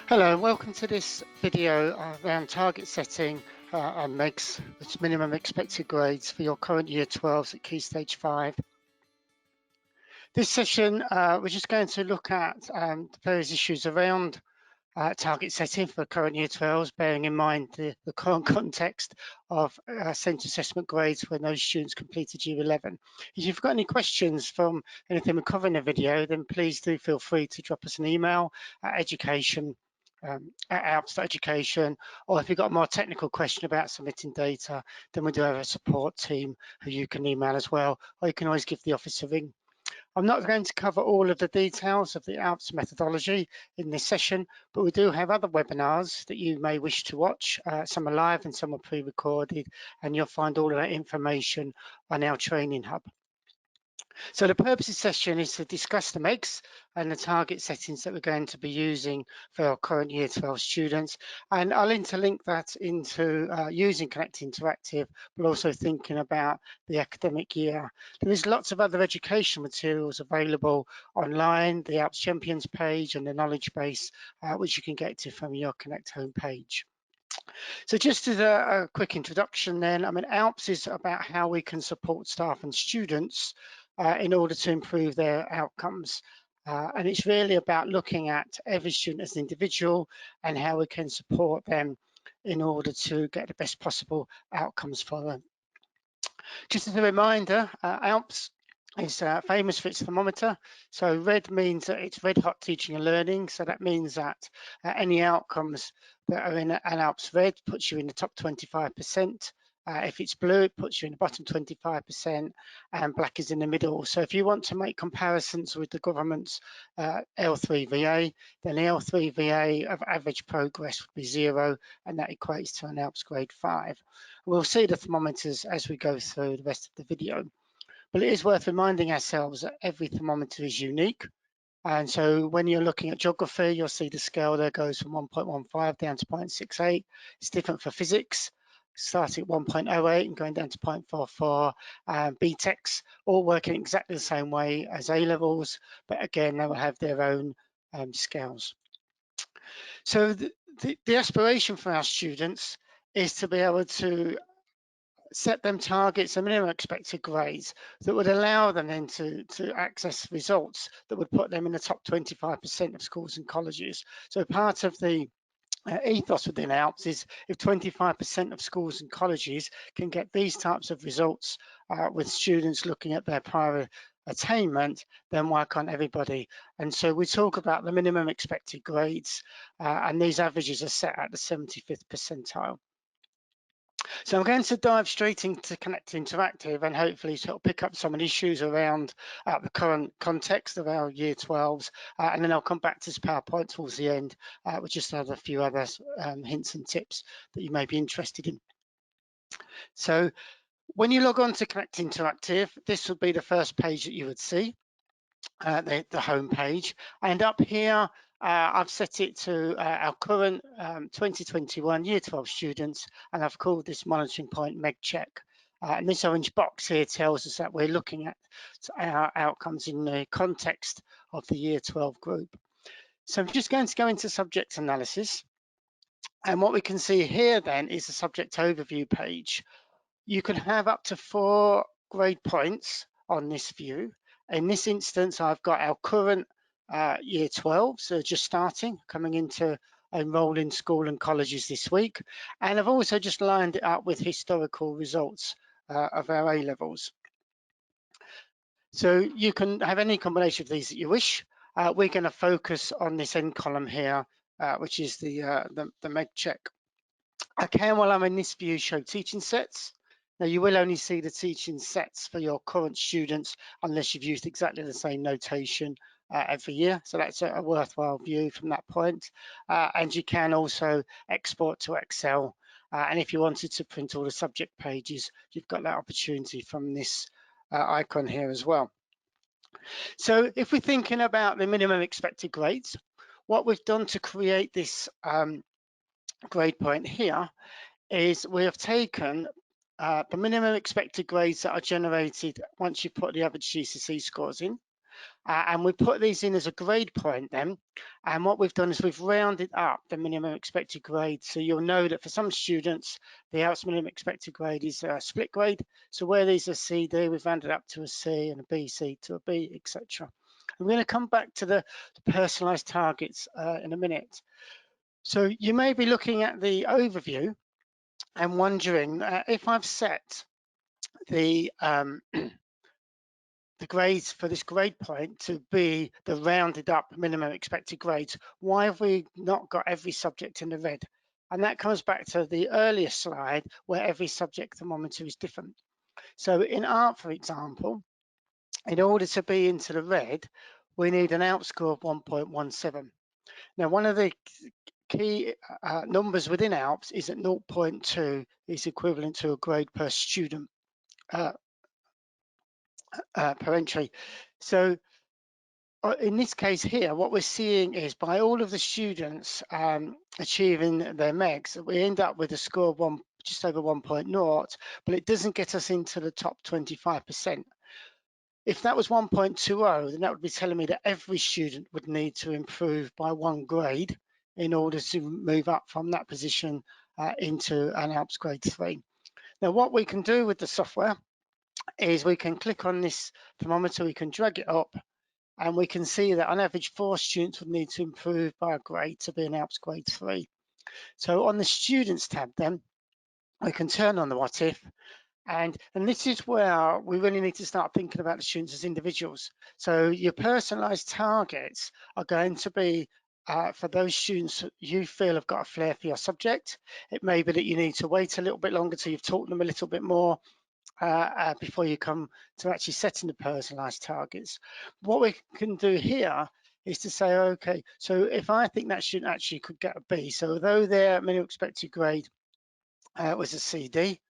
Hello and welcome to this video around target setting and MEGs, which minimum expected grades for your current year 12s at Key Stage 5. This session, we're just going to look at the various issues around target setting for current year 12s, bearing in mind the current context of centre assessment grades when those students completed year 11. If you've got any questions from anything we cover in the video, then please do feel free to drop us an email at at Alps Education, or if you've got a more technical question about submitting data, then we do have a support team who you can email as well, or you can always give the office a ring. I'm not going to cover all of the details of the Alps methodology in this session, but we do have other webinars that you may wish to watch. Some are live and some are pre-recorded, and you'll find all of that information on our training hub. So the purpose of the session is to discuss the MEGs and the target settings that we're going to be using for our current year 12 students. And I'll interlink that into using Connect Interactive, but also thinking about the academic year. There is lots of other education materials available online, the Alps Champions page and the knowledge base, which you can get to from your Connect homepage. So just as a quick introduction then, I mean, Alps is about how we can support staff and students in order to improve their outcomes. And it's really about looking at every student as an individual and how we can support them in order to get the best possible outcomes for them. Just as a reminder, Alps is famous for its thermometer. So red means that it's red hot teaching and learning. So that means that any outcomes that are in an Alps red puts you in the top 25%. If it's blue, it puts you in the bottom 25%, and black is in the middle. So if you want to make comparisons with the government's L3VA, then the L3VA of average progress would be 0, and that equates to an Alps grade 5. We'll see the thermometers as we go through the rest of the video. But it is worth reminding ourselves that every thermometer is unique. And so when you're looking at geography, you'll see the scale there goes from 1.15 down to 0.68. It's different for physics, starting at 1.08 and going down to 0.44. BTECs all working exactly the same way as A-levels, but again, they will have their own scales. So the aspiration for our students is to be able to set them targets and minimum expected grades that would allow them then to access results that would put them in the top 25% of schools and colleges. So part of the ethos within Alps is if 25% of schools and colleges can get these types of results with students looking at their prior attainment, then why can't everybody? And so we talk about the minimum expected grades, and these averages are set at the 75th percentile. So I'm going to dive straight into Connect Interactive and hopefully sort of pick up some of the issues around the current context of our year 12s, and then I'll come back to this PowerPoint towards the end with just a few other hints and tips that you may be interested in. So when you log on to Connect Interactive, this would be the first page that you would see, the home page, and up here I've set it to our current 2021 Year 12 students, and I've called this monitoring point MEG check. And this orange box here tells us that we're looking at our outcomes in the context of the Year 12 group. So I'm just going to go into subject analysis. And what we can see here then is the subject overview page. You can have up to 4 grade points on this view. In this instance, I've got our current year 12, so just starting, coming into enroll in school and colleges this week. And I've also just lined it up with historical results of our A-levels. So you can have any combination of these that you wish. We're going to focus on this end column here, which is the MEG check. I can, while I'm in this view, show teaching sets. Now, you will only see the teaching sets for your current students unless you've used exactly the same notation every year. So that's a worthwhile view from that point. And you can also export to Excel. And if you wanted to print all the subject pages, you've got that opportunity from this icon here as well. So if we're thinking about the minimum expected grades, what we've done to create this grade point here is we have taken the minimum expected grades that are generated once you put the average GCSE scores in, and we put these in as a grade point then. And what we've done is we've rounded up the minimum expected grade. So you'll know that for some students, the Alps minimum expected grade is a split grade. So where these are C, D, we've rounded up to a C, and a B, C to a B, etc. I'm going to come back to the personalized targets in a minute. So you may be looking at the overview and wondering if I've set the the grades for this grade point to be the rounded up minimum expected grades, why have we not got every subject in the red? And that comes back to the earlier slide where every subject thermometer is different. So in art, for example, in order to be into the red, we need an Alps score of 1.17. Now, one of the key numbers within Alps is that 0.2 is equivalent to a grade per student per entry. So in this case here, what we're seeing is by all of the students achieving their MEGs, we end up with a score of just over 1.0, but it doesn't get us into the top 25%. If that was 1.20, then that would be telling me that every student would need to improve by 1 grade in order to move up from that position into an Alps grade 3. Now, what we can do with the software is we can click on this thermometer, we can drag it up, and we can see that on average 4 students would need to improve by a grade to be an Alps grade 3. So on the students tab then, we can turn on the what if, and this is where we really need to start thinking about the students as individuals. So your personalized targets are going to be for those students you feel have got a flair for your subject. It may be that you need to wait a little bit longer till you've taught them a little bit more before you come to actually setting the personalized targets. What we can do here is to say, okay, so if I think that student actually could get a B, so although their minimum expected grade was a CD,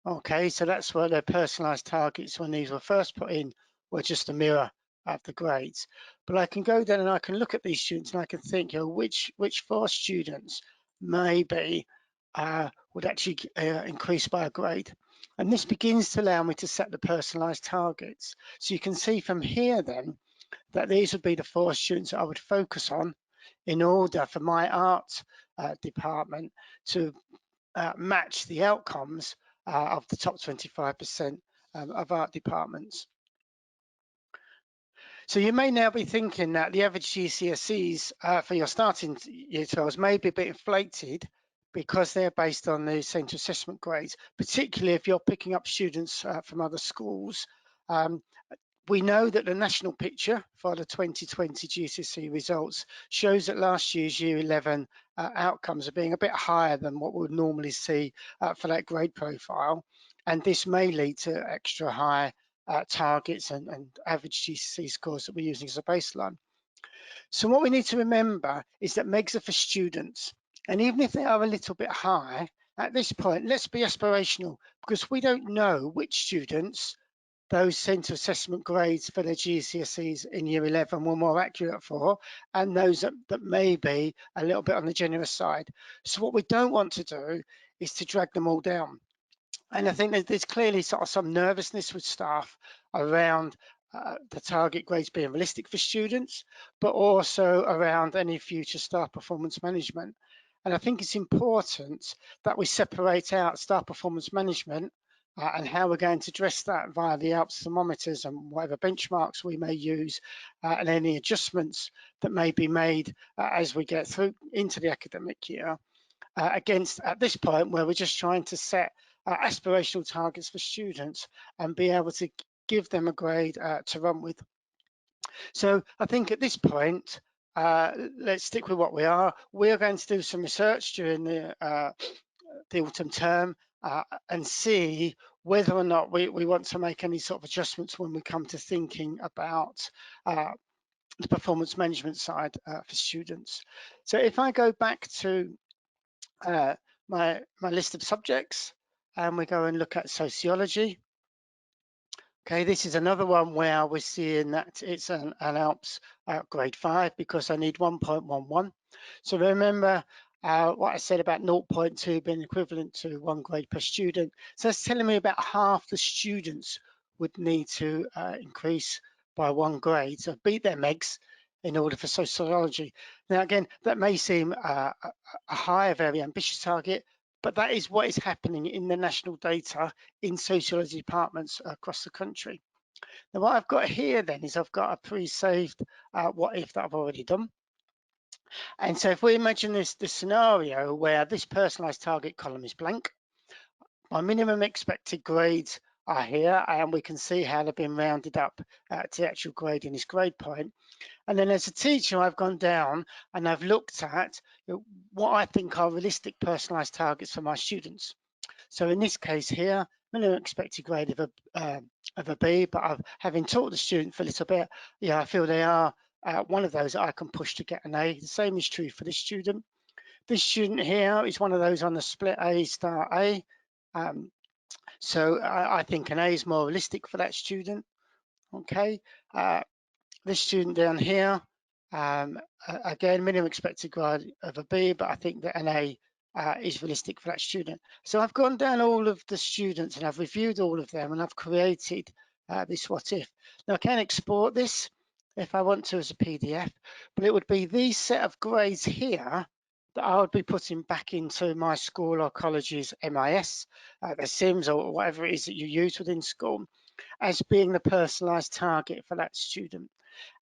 okay, so that's where their personalized targets when these were first put in were just a mirror of the grades. But I can go down and I can look at these students and I can think, you know, which 4 students maybe would actually increase by a grade. And this begins to allow me to set the personalized targets. So you can see from here then that these would be the 4 students that I would focus on in order for my art department to match the outcomes of the top 25% of art departments. So you may now be thinking that the average GCSEs for your starting year 12s may be a bit inflated because they're based on the centre assessment grades, particularly if you're picking up students from other schools. We know that the national picture for the 2020 GCSE results shows that last year's Year 11 outcomes are being a bit higher than what we would normally see for that grade profile. And this may lead to extra high targets and average GCSE scores that we're using as a baseline. So what we need to remember is that MEGs are for students. And even if they are a little bit high, at this point, let's be aspirational because we don't know which students those centre assessment grades for their GCSEs in Year 11 were more accurate for, and those that may be a little bit on the generous side. So what we don't want to do is to drag them all down. And I think that there's clearly sort of some nervousness with staff around the target grades being realistic for students, but also around any future staff performance management. And I think it's important that we separate out staff performance management and how we're going to address that via the Alps thermometers and whatever benchmarks we may use and any adjustments that may be made as we get through into the academic year against at this point where we're just trying to set aspirational targets for students and be able to give them a grade to run with. So I think at this point, let's stick with what we are. We're going to do some research during the autumn term and see whether or not we want to make any sort of adjustments when we come to thinking about the performance management side for students. So if I go back to my list of subjects and we go and look at sociology. Okay, this is another one where we're seeing that it's an Alps grade 5 because I need 1.11. So remember what I said about 0.2 being equivalent to 1 grade per student. So that's telling me about half the students would need to increase by 1 grade, so beat their MEGs in order for sociology. Now, again, that may seem a high, very ambitious target, but that is what is happening in the national data in sociology departments across the country. Now, what I've got here then is I've got a pre-saved what if that I've already done. And so if we imagine this scenario where this personalized target column is blank, my minimum expected grades are here, and we can see how they've been rounded up to the actual grade in this grade point. And then as a teacher, I've gone down and I've looked at what I think are realistic personalized targets for my students. So in this case here, minimum expected grade of a B, but having taught the student for a little bit, yeah, I feel they are one of those that I can push to get an A. The same is true for this student. This student here is one of those on the split A star A. So I think an A is more realistic for that student. Okay, this student down here, again, minimum expected grade of a B, but I think that an A is realistic for that student. So I've gone down all of the students and I've reviewed all of them and I've created this what if. Now I can export this if I want to as a PDF, but it would be these set of grades here that I would be putting back into my school or college's MIS, the SIMS or whatever it is that you use within school, as being the personalized target for that student.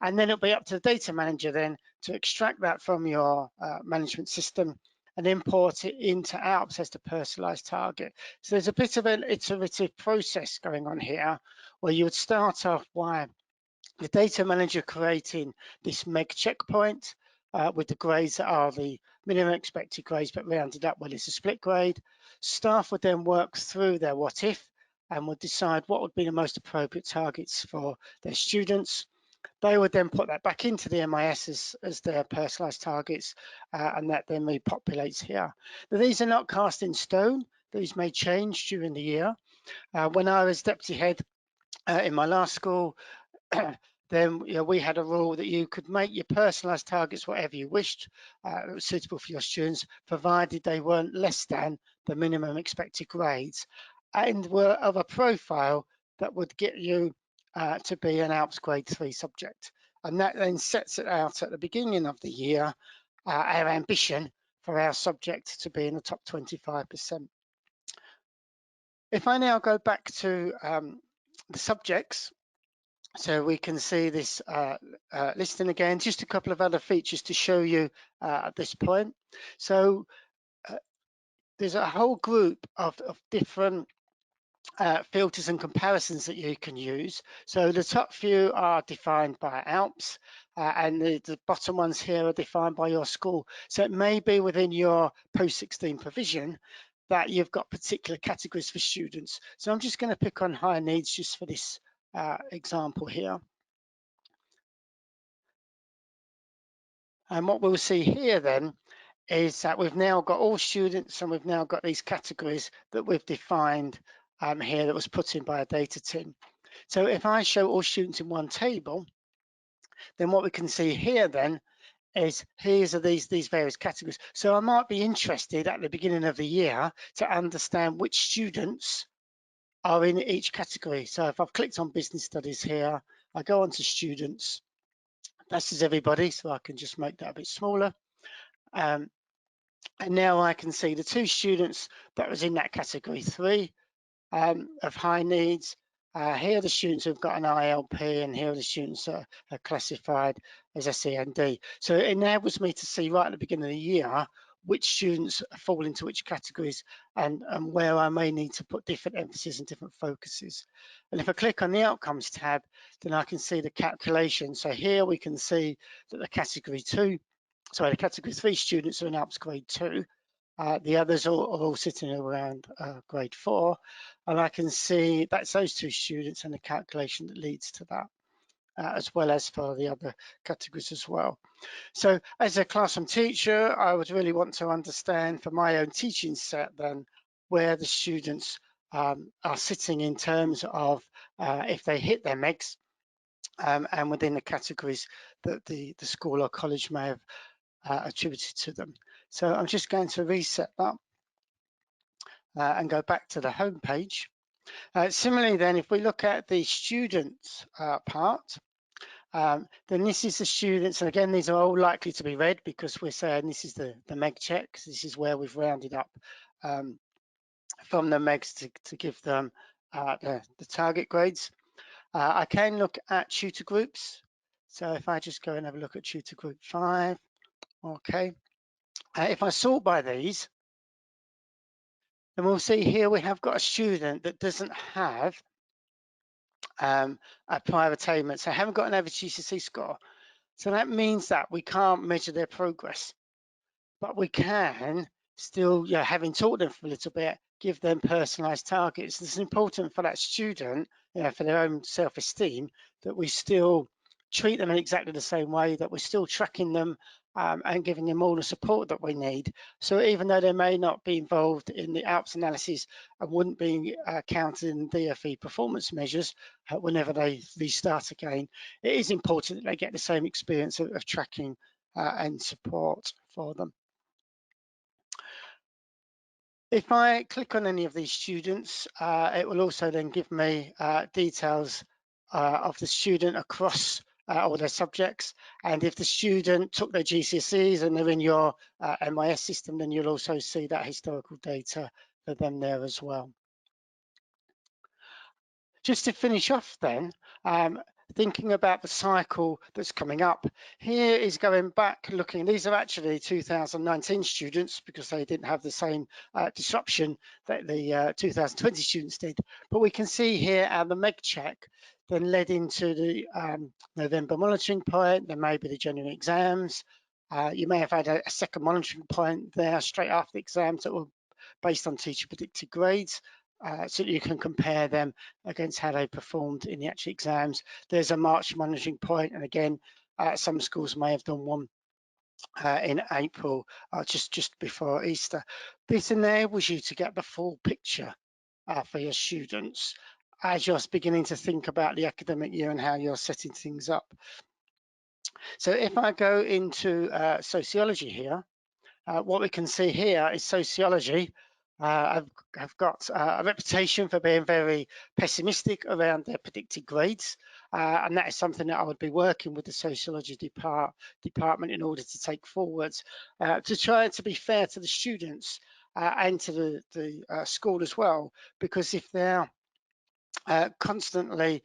And then it'll be up to the data manager then to extract that from your management system and import it into Alps as the personalized target. So there's a bit of an iterative process going on here where you would start off by the data manager creating this MEG checkpoint with the grades that are the minimum expected grades but rounded up when it's a split grade. Staff would then work through their what if and would decide what would be the most appropriate targets for their students. They would then put that back into the MIS as their personalized targets, and that then repopulates here. Now, these are not cast in stone. These may change during the year. When I was deputy head in my last school, then we had a rule that you could make your personalized targets whatever you wished that was suitable for your students, provided they weren't less than the minimum expected grades and were of a profile that would get you to be an Alps grade 3 subject. And that then sets it out at the beginning of the year, our ambition for our subject to be in the top 25%. If I now go back to the subjects, so we can see this listing again, just a couple of other features to show you at this point. So there's a whole group of different filters and comparisons that you can use. So the top few are defined by Alps and the bottom ones here are defined by your school. So it may be within your post-16 provision that you've got particular categories for students. So I'm just going to pick on high needs just for this example here. And what we'll see here then is that we've now got all students and we've now got these categories that we've defined here that was put in by a data team. So if I show all students in one table, then what we can see here then is here's these various categories. So I might be interested at the beginning of the year to understand which students are in each category. So if I've clicked on business studies here, I go on to students. This is everybody, so I can just make that a bit smaller. And now I can see the 2 students that was in that category 3 of high needs. Here are the students who've got an ILP, and here are the students that are classified as SEND. So it enables me to see right at the beginning of the year which students fall into which categories and where I may need to put different emphasis and different focuses. And if I click on the outcomes tab, then I can see the calculation. So here we can see that the category 3 students are in Alps grade 2. The others are all sitting around grade 4, and I can see that's those 2 students and the calculation that leads to that, as well as for the other categories as well. So as a classroom teacher, I would really want to understand for my own teaching set then where the students are sitting in terms of if they hit their MEGs and within the categories that the school or college may have attributed to them. So I'm just going to reset that and go back to the home page. Similarly then, if we look at the students part, Then this is the students, and again, these are all likely to be red because we're saying this is the MEG check. This is where we've rounded up from the MEGs to give them the target grades. I can look at tutor groups. So if I just go and have a look at tutor group 5, okay. If I sort by these, then we'll see here we have got a student that doesn't have a prior attainment, so haven't got an average GCSE score. So that means that we can't measure their progress, but we can still, having taught them for a little bit, give them personalized targets. It's important for that student, for their own self-esteem, that we still treat them in exactly the same way, that we're still tracking them and giving them all the support that we need. So even though they may not be involved in the Alps analysis and wouldn't be counted in DFE performance measures whenever they restart again, it is important that they get the same experience of tracking and support for them. If I click on any of these students, it will also then give me details of the student across all their subjects. And if the student took their GCSEs and they're in your MIS system, then you'll also see that historical data for them there as well. Just to finish off then, thinking about the cycle that's coming up, here is going back looking, these are actually 2019 students because they didn't have the same disruption that the 2020 students did. But we can see here how the MEG check then led into the November monitoring point, then maybe the January exams. You may have had a second monitoring point there straight after the exams that were based on teacher predicted grades. So that you can compare them against how they performed in the actual exams. There's a March monitoring point, and again, some schools may have done one in April, just before Easter. This enables you to get the full picture for your students as you're beginning to think about the academic year and how you're setting things up. So if I go into sociology here, what we can see here is sociology have got a reputation for being very pessimistic around their predicted grades, and that is something that I would be working with the sociology department in order to take forwards to try to be fair to the students and to the school as well, because if they're constantly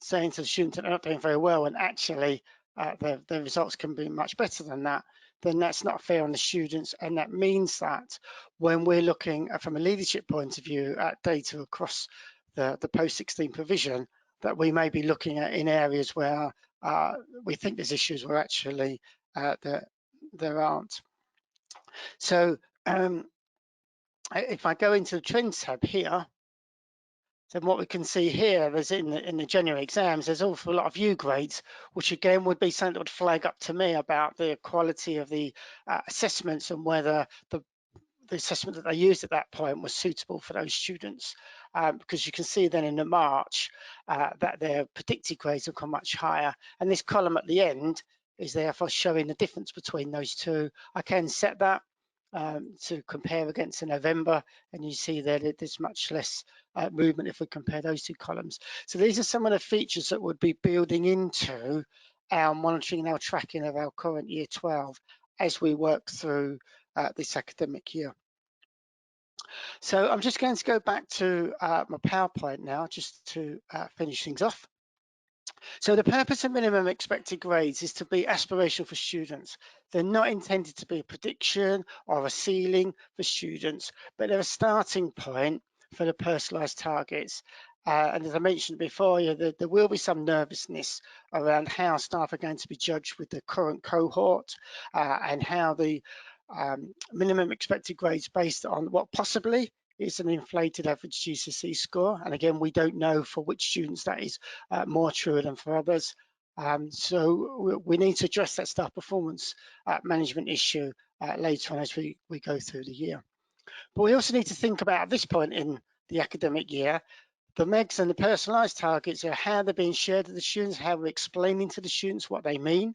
saying to the students that they're not doing very well and actually the results can be much better than that, then that's not fair on the students. And that means that when we're looking from a leadership point of view at data across the post-16 provision, that we may be looking at in areas where we think there's issues where actually there aren't. So if I go into the trends tab here, then what we can see here is in the January exams, there's an awful lot of U grades, which again would be something that would flag up to me about the quality of the assessments and whether the assessment that they used at that point was suitable for those students. Because you can see then in the March that their predicted grades have gone much higher. And this column at the end is therefore showing the difference between those two. I can set that to compare against in November, and you see that there's much less movement if we compare those two columns. So these are some of the features that would be building into our monitoring and our tracking of our current year 12 as we work through this academic year. So I'm just going to go back to my PowerPoint now, just to finish things off. So the purpose of minimum expected grades is to be aspirational for students. They're not intended to be a prediction or a ceiling for students, but they're a starting point for the personalised targets. And as I mentioned before, there will be some nervousness around how staff are going to be judged with the current cohort and how the minimum expected grades based on what possibly is an inflated average GCSE score. And again, we don't know for which students that is more true than for others. So we need to address that staff performance management issue later on as we go through the year. But we also need to think about at this point in the academic year, the MEGs and the personalised targets are how they're being shared with the students, how we're explaining to the students what they mean,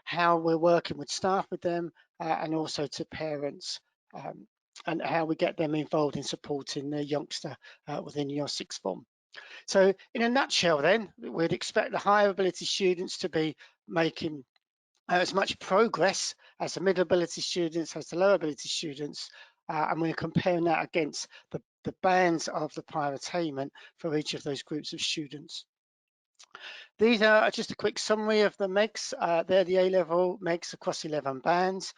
how we're working with staff with them, and also to parents, and how we get them involved in supporting their youngster within your sixth form. So in a nutshell then, we'd expect the higher ability students to be making as much progress as the middle ability students, as the lower ability students, and we're comparing that against the bands of the prior attainment for each of those groups of students. These are just a quick summary of the MEGs. They're the A-level MEGs across 11 bands.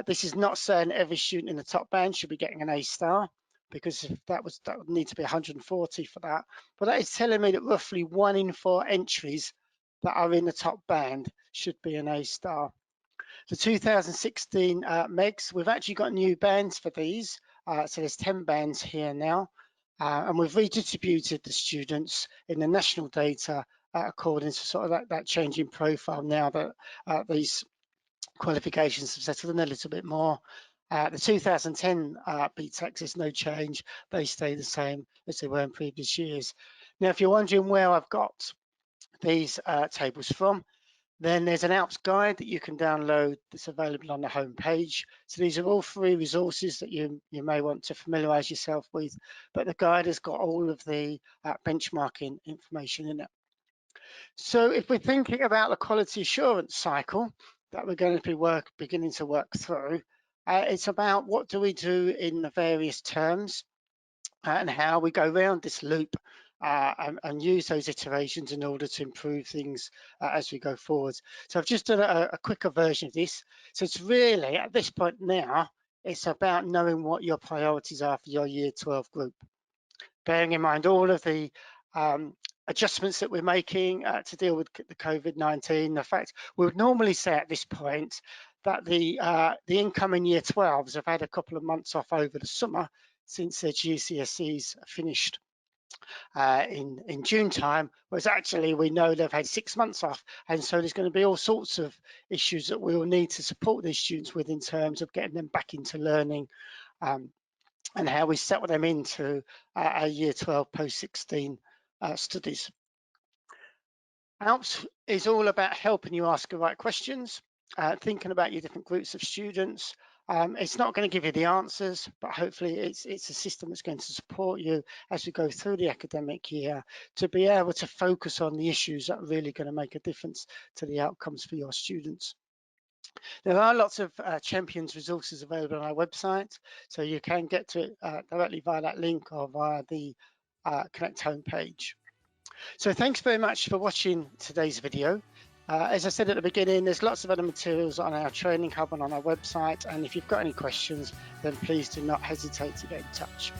This is not saying every student in the top band should be getting an A star, because if that would need to be 140 for that. But that is telling me that roughly 1 in 4 entries that are in the top band should be an A star. The 2016 MEGs, we've actually got new bands for these. So there's 10 bands here now. And we've redistributed the students in the national data according to sort of that changing profile now that these qualifications have settled in a little bit more. The 2010 BTECs, there's no change. They stay the same as they were in previous years. Now, if you're wondering where I've got these tables from, then there's an Alps guide that you can download that's available on the home page. So these are all free resources that you may want to familiarize yourself with, but the guide has got all of the benchmarking information in it. So if we're thinking about the quality assurance cycle that we're going to be beginning to work through, it's about what do we do in the various terms and how we go around this loop and use those iterations in order to improve things as we go forward. So I've just done a quicker version of this. So it's really, at this point now, it's about knowing what your priorities are for your year 12 group. Bearing in mind all of the adjustments that we're making to deal with the COVID-19, the fact we would normally say at this point that the incoming year 12s have had a couple of months off over the summer since their GCSEs finished in June time, whereas actually we know they've had 6 months off, and so there's going to be all sorts of issues that we will need to support these students with in terms of getting them back into learning and how we settle them into our year 12 post-16 studies. Alps is all about helping you ask the right questions, thinking about your different groups of students. It's not going to give you the answers, but hopefully it's a system that's going to support you as we go through the academic year to be able to focus on the issues that are really going to make a difference to the outcomes for your students. There are lots of Champions resources available on our website, so you can get to it directly via that link or via the Connect homepage. So thanks very much for watching today's video. As I said at the beginning, there's lots of other materials on our training hub and on our website, and if you've got any questions, then please do not hesitate to get in touch.